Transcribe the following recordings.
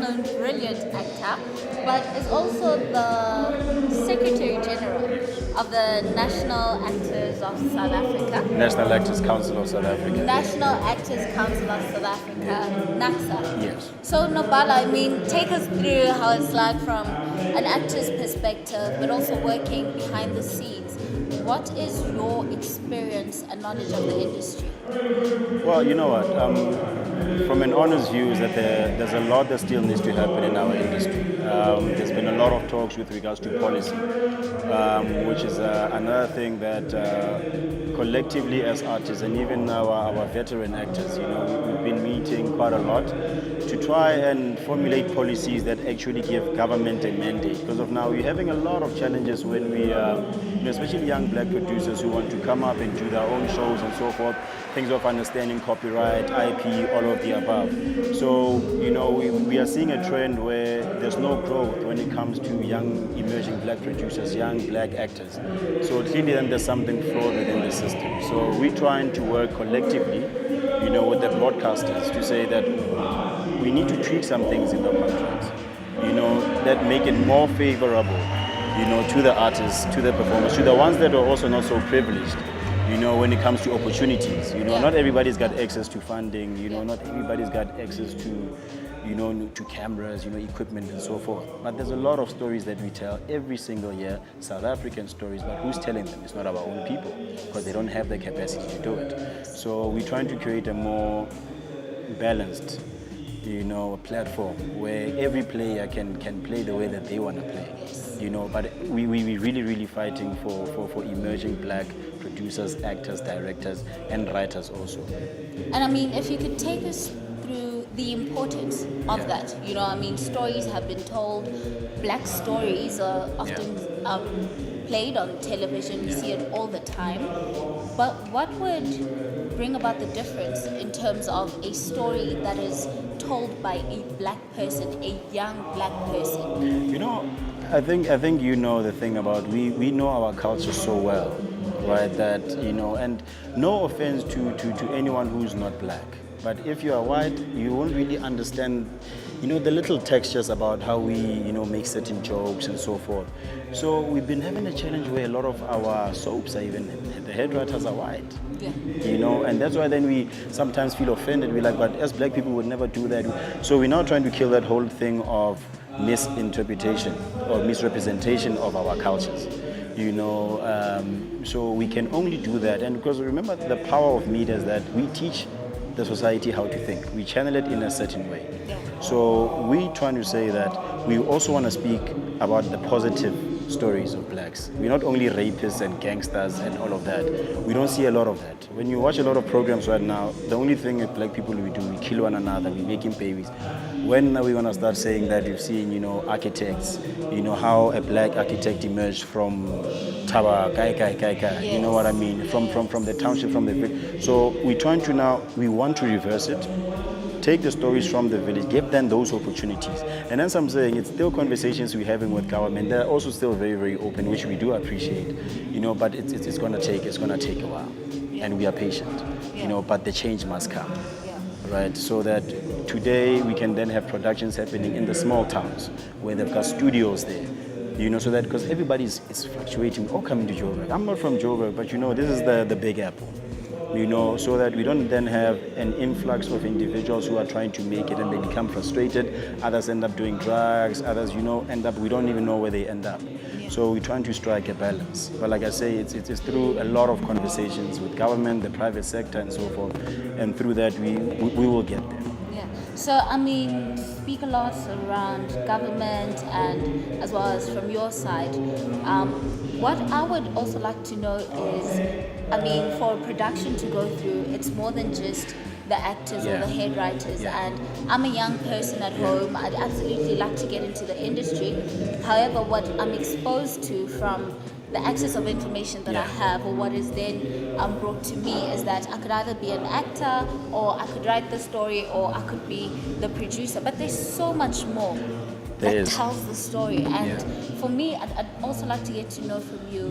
well-known, brilliant actor, but is also the Secretary General of the National Actors of South Africa. National Actors Council of South Africa. National Actors Council of South Africa, NACSA. Yes. So Nobala, I mean, take us through how it's like from an actor's perspective, but also working behind the scenes. What is your experience and knowledge of the industry? Well, you know what? From an honest view, is that there's a lot that still needs to happen in our industry. There's been a lot of talks with regards to policy, which is another thing that collectively as artists and even our veteran actors, we've been meeting quite a lot to try and formulate policies that actually give government a mandate. Because of now, we're having a lot of challenges when we, especially young black producers who want to come up and do their own shows and so forth, things of understanding copyright, IP, all of the above. So, we are seeing a trend where there's no growth when it comes to young emerging black producers, young black actors. So clearly then there's something flawed within the system. So we're trying to work collectively, with the broadcasters to say that we need to tweak some things in the contracts, that make it more favorable, to the artists, to the performers, to the ones that are also not so privileged. When it comes to opportunities, not everybody's got access to funding, not everybody's got access to, to cameras, equipment and so forth. But there's a lot of stories that we tell every single year, South African stories, but who's telling them? It's not our own people, because they don't have the capacity to do it. So we're trying to create a more balanced, platform where every player can play the way that they want to play. But we're really, really fighting for emerging black producers, actors, directors, and writers also. And I mean, if you could take us through the importance of that. Stories have been told, black stories are often played on television, we see it all the time. But what would bring about the difference in terms of a story that is told by a black person, a young black person? I think the thing about we know our culture so well, right? That and no offense to anyone who's not black, but if you are white, you won't really understand, the little textures about how we make certain jokes and so forth. So we've been having a challenge where a lot of our soaps are even the head writers are white. Yeah. And that's why then we sometimes feel offended. We're like, but as black people would never do that. So we're now trying to kill that whole thing of misinterpretation or misrepresentation of our cultures. So we can only do that. And because remember, the power of media is that we teach the society how to think. We channel it in a certain way. So we're trying to say that we also want to speak about the positive stories of blacks. We're not only rapists and gangsters and all of that. We don't see a lot of that. When you watch a lot of programs right now, the only thing that black people we do, we kill one another, we making babies. When are we going to start saying that you've seen, architects, how a black architect emerged from Taba, Kai, Yes. you know what I mean, from the township, from the village. So we're trying to now, we want to reverse it. Take the stories from the village, give them those opportunities. And as I'm saying, it's still conversations we're having with government. They're also still very, very open, which we do appreciate. But it's going to take a while, and we are patient. But the change must come, right? So that today we can then have productions happening in the small towns where they've got studios there. So that because everybody is fluctuating, all coming to Joburg. I'm not from Joburg, but this is the Big Apple. So that we don't then have an influx of individuals who are trying to make it and they become frustrated. Others end up doing drugs. Others, we don't even know where they end up. So we're trying to strike a balance. But like I say, it's through a lot of conversations with government, the private sector, and so forth. And through that, we will get there. So, speak a lot around government and as well as from your side. What I would also like to know is, for a production to go through, it's more than just the actors or the head writers. And I'm a young person at home. I'd absolutely like to get into the industry. However, what I'm exposed to from the access of information that I have, or what is then brought to me, is that I could either be an actor, or I could write the story, or I could be the producer. But there's so much more that tells the story. And for me, I'd also like to get to know from you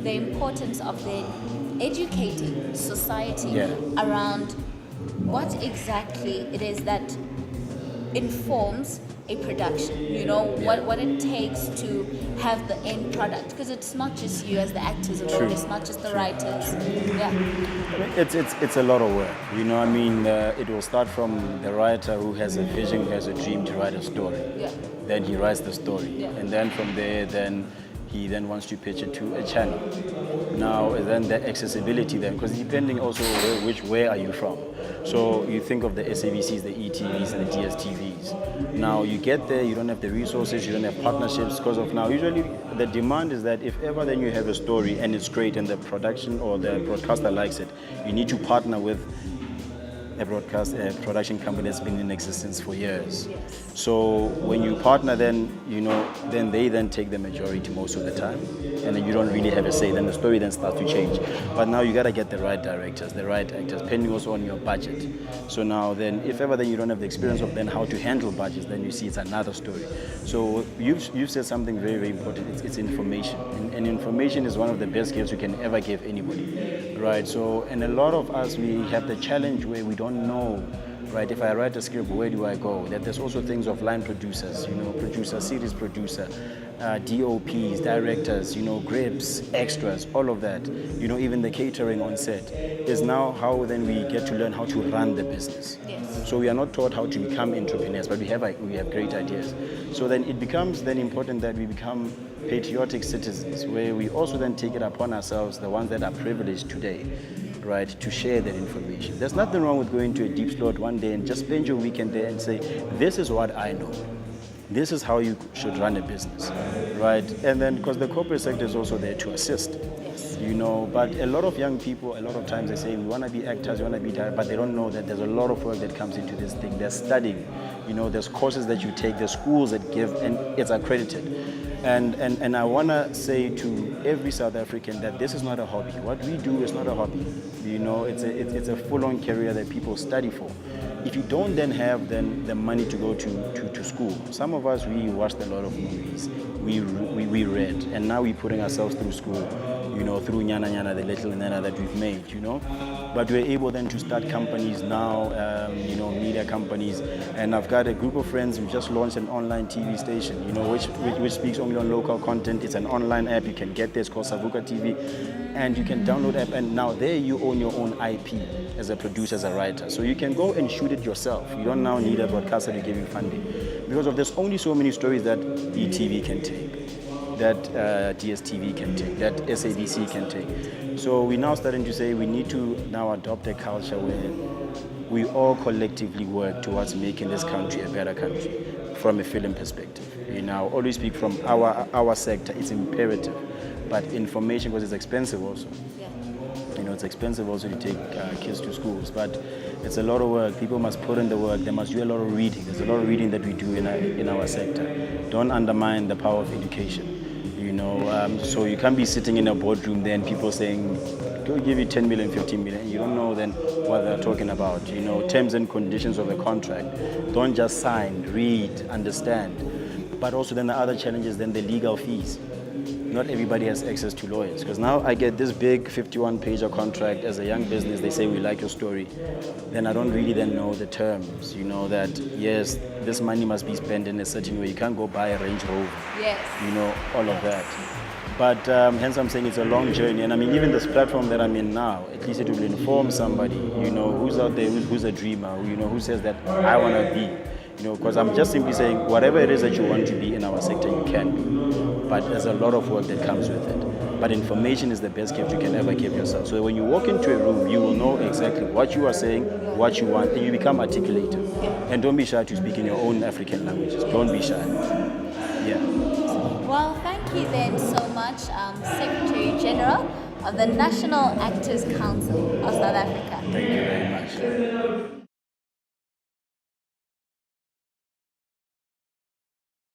the importance of then educating society around what exactly it is that informs a production, you know, what it takes to have the end product, because it's not just you as the actors alone, True. it's not just the writers. Yeah. It's a lot of work, you know. I mean, it will start from the writer who has a vision, who has a dream to write a story. Yeah. Then he writes the story, Yeah. and then from there, he then wants to pitch it to a channel. Now, then the accessibility, then, because depending also where are you from. So you think of the SABCs, the ETVs, and the DSTVs. Now you get there, you don't have the resources, you don't have partnerships because of now. Usually the demand is that if ever then you have a story and it's great and the production or the broadcaster likes it, you need to partner with a production company that's been in existence for years. Yes. So when you partner, then then they take the majority most of the time, and then you don't really have a say. Then the story then starts to change. But now you gotta get the right directors, the right actors, depending also on your budget. So now then, if ever then you don't have the experience of then how to handle budgets, then you see it's another story. So you've said something very, very important. It's information, and information is one of the best gifts you can ever give anybody, right? So and a lot of us, we have the challenge where we don't know, right? If I write a script, where do I go? That there's also things of line producers, producer, series producer, DOPs, directors, grips, extras, all of that. Even the catering on set is now how then we get to learn how to run the business. Yes. So we are not taught how to become entrepreneurs, but we have great ideas. So then it becomes then important that we become patriotic citizens, where we also then take it upon ourselves, the ones that are privileged today, right, to share that information. There's nothing wrong with going to a deep slot one day and just spend your weekend there and say, this is what I know. This is how you should run a business, right? And then, because the corporate sector is also there to assist, Yes. but a lot of young people, a lot of times they say, we want to be actors, we want to be directors, but they don't know that there's a lot of work that comes into this thing. They're studying, there's courses that you take, there's schools that give, and it's accredited. And I want to say to every South African that this is not a hobby. What we do is not a hobby. It's a full-on career that people study for. If you don't then have the money to go to school, some of us, we watched a lot of movies, we read, and now we're putting ourselves through school, through Nyana Nyana, the little Nyana that we've made, But we're able then to start companies now, media companies, and I've got a group of friends who just launched an online TV station, which speaks only on local content. It's an online app, you can get there, it's called Savuka TV, and you can download app, and now there you own your own IP as a producer, as a writer. So you can go and shoot it yourself. You don't now need a broadcaster to give you funding, because there's only so many stories that ETV can take, that DSTV can take, that SABC can take. So we're now starting to say we need to now adopt a culture where we all collectively work towards making this country a better country from a film perspective. I always speak from our sector, it's imperative. But information, because it's expensive also. Yeah. It's expensive also to take kids to schools, but it's a lot of work. People must put in the work. They must do a lot of reading. There's a lot of reading that we do in our sector. Don't undermine the power of education. So you can't be sitting in a boardroom then people saying, go give you 10 million, 15 million. You don't know then what they're talking about. Terms and conditions of a contract. Don't just sign, read, understand. But also then the other challenges, then the legal fees. Not everybody has access to lawyers, because now I get this big 51-pager contract as a young business. They say, we like your story. Then I don't really then know the terms, that yes, this money must be spent in a certain way. You can't go buy a Range Rover. Yes. All of that. But hence I'm saying it's a long journey. And I mean, even this platform that I'm in now, at least it will inform somebody, who's out there, who's a dreamer, who says that I want to be. Because I'm just simply saying, whatever it is that you want to be in our sector, you can be. But there's a lot of work that comes with it. But information is the best gift you can ever give yourself. So when you walk into a room, you will know exactly what you are saying, what you want, and you become articulated. And don't be shy to speak in your own African languages. Don't be shy. Yeah. Well, thank you then so much, Secretary General of the National Actors Council of South Africa. Thank you very much.